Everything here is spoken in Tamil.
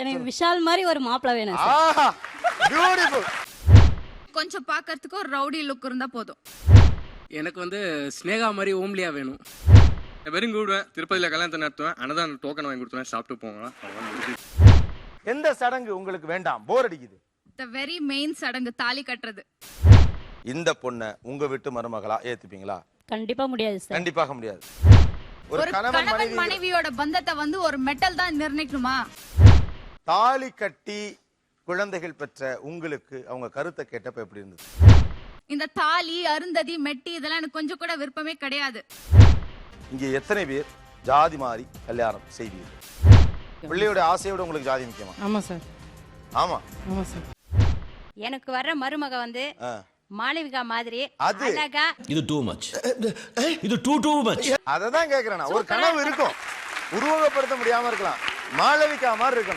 எனக்கு விஷால் மாதிரி ஒரு மாப்பிள்ளை வேணும் சார். ஆஹா பியூட்டிஃபுல். கொஞ்சம் பாக்குறதுக்கு ஒரு ரவுடி லுக் இருந்தா போதும். எனக்கு வந்து ஸ்னேகா மாதிரி ஓம்லியா வேணும். வெறும் கூடுவேன், திருப்பதியில கல்யாணத்தை நடத்துவேன், அனதான் டோக்கன் வாங்கி கொடுத்துவேன், சாப்பிட்டு போங்க. எந்த சடங்கு உங்களுக்கு வேண்டாம், போர் அடிக்குது? த வெரி மெயின் சடங்கு, தாலி கட்டுறது. இந்த பொண்ணை உங்க வீட்டு மருமகளா ஏத்துப்பீங்களா? கண்டிப்பா முடியாது சார். கண்டிப்பாக முடியாது. ஒரு ஒரு கணவன் மனைவியோட பந்தத்தை வந்து ஒரு மெட்டல் தான் நிர்ணயிக்கணுமா? தாலி கட்டி குழந்தைகள் பெற்ற உங்களுக்கு அவங்க கருத்தை கேட்டப்ப எப்படி இருந்தது? இந்த தாலி, அருந்ததி, மெட்டி இதெல்லாம் எனக்கு கொஞ்சம் கூட விருப்பமே கிடையாது. இங்க எத்தனை பேர் ஜாதி மாறி கல்யாணம் செய்வீர்கள்? பிள்ளையோட ஆசையோட உங்களுக்கு ஜாதி முக்கியமா? ஆமா சார். ஆமா ஆமா சார். எனக்கு வர்ற மருமக வந்து மாளவிகா மாதிரி அது அழகா. இது டூ மச், இது டூ மச். அததான் கேக்குறேன். ஒரு கனவு இருக்கும், உருவகப்படுத்த முடியாம இருக்கலாம். மாளவிகா மாதிரி இருக்கணும்.